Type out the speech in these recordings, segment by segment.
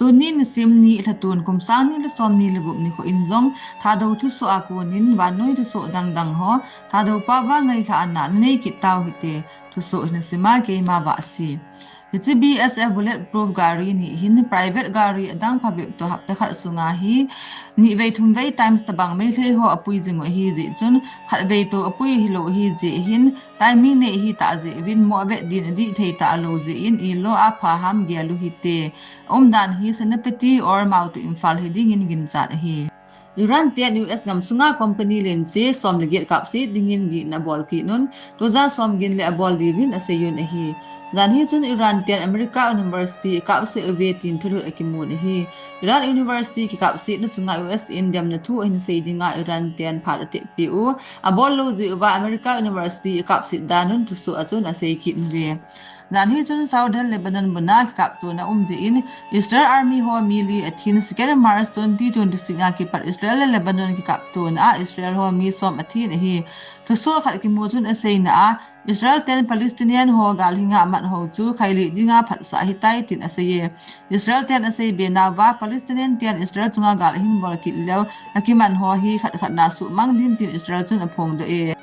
Tuni ni simni latun kumsani la somni lebuk ni ko inzong thado tu so akunin wanoi tu so dang ho thado pa wa ngai kha anna nei ki taw hite tu so na sima ke ma ba si Hichi BSF bulletproof gari ni hin private gari adang phabib to hap ta khat sunga hi ni vei thum vei times tabang mai thei ho apui jing hi ji chun khat vei to apui hi lo hi ji hin timing ne hi ta ji win mo ve din di thei ta lo ji in I lo a pha ham ge lu hi te dan hi sanapeti or mau to infal hi ding in gin chat hi Iran tian US ngam sunga company len che som le get kap si dingin gi na bol ki nun to za som gin le bol di bin ase yun hi zan hi chun Iran tian America University kap se ave tin thulu akimun hi Iran University ki kap si nu chunga US Indiam na thu hin se dinga Iran tian pharate pu abol lo ji wa America University kap si danun tu su achun ase ki nve Zan hi chun Southern Lebanon buna kap tu na ji in Israel Army ho mili athin second March 2026 nga ki par Israel Lebanon ki kap tu na Israel ho mi som athin hi tu so khat ki mo chun asei na Israel ten Palestinian ho gal hinga man ho chu khaili dinga phat sa hi tai tin asei Israel ten asei be na wa Palestinian ten Israel chunga gal hin bol ki lew akiman ho hi khat khat na su mang din tin Israel chun aphong de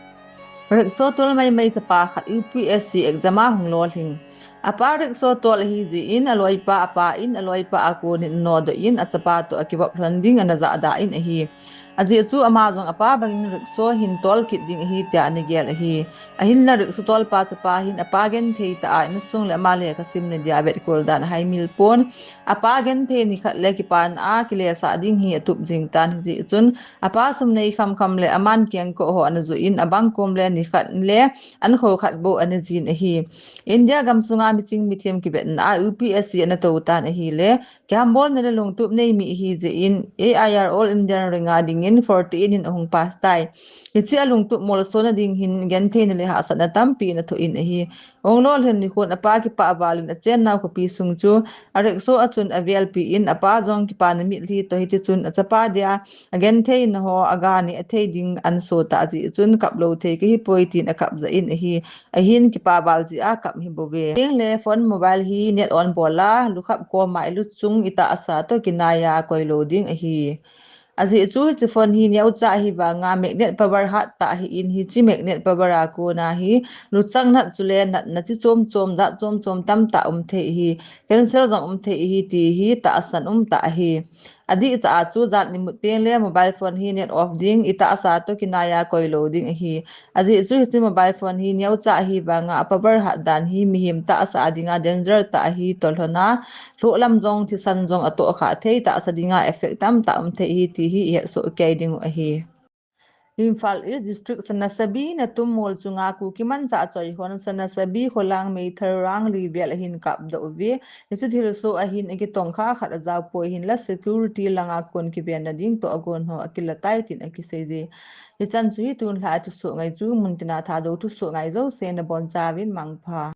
Rikso tol may pa khat UPSC exama hunglol hing apa rikso tol hi ji in aloi pa apa in aloi pa ako ni no do in achapa to akiwa landing anaza da in hi aji chu amazon apa bangin rikso hin tol kit ding hi ta ni gel hi ahin na rikso tol pa chapa hin apa gen thei ta in sung le male ka sim ne diabet kol dan hai mil pon apa gen the ni khat le ki pan a ki le sa ding hi atup jing tan ji chun apa sum nei kham le aman kyang ko ho an zu in abang kom le ni khat le an kho khat bo an jin hi India gam sunga mi ching mi them ki bet na UPSC na to tan hi le kyambol na le long tup nei mi hi je in AIR all Indian ringa ding in 14 in hong pas tai hichi alung tup mol so na ding hin gen the ne le ha sa na tampi na tho in hi onglol hen ni khon apa ki pa balin a chen naw ko pi sung chu arek so achun avel pi in apa jong ki pa na mi li to hi chun achapa dia again the in ho aga ni a the ding an so ta ji chun kap lo the ki hi poitin a kap za in hi ahin ki pa bal ji a kap hi bobe ding le phone mobile hi net on bola lukhap ko mai lu chung ita asa to kinaya koi loading hi Azi chu chi phone hi nyau cha hi ba nga magnet power hat ta hi in hi chi magnet power a ko na hi lu chang nat chule nat na chi chom da chom tam ta the hi cancel jong the hi ti hi ta asan ta hi adi cha chu zat ni mu ten le mobile phone hi net off ding ita asa to kinaya koi loading hi azi chu chi mobile phone hi nyau cha hi ba nga power hat dan hi mi him ta asa dinga danger ta hi tolhona lo lam jong thi san jong ato kha thei ta asa dinga effect tam the hi ti hi so kai ding a hi Imphal East District Sanasabi na tumol chunga ku kiman cha choi hon Sanasabi kholang mei tharang li bel hin kap do ve nisi thil so a hin eki tongkha khat jaw po hin la security langa kon ki ben na ding to agon ho akila tai tin aki seje hi chan chui tun hla tu so ngai chu muntina tha do tu so ngai zo se na bon cha win mangpha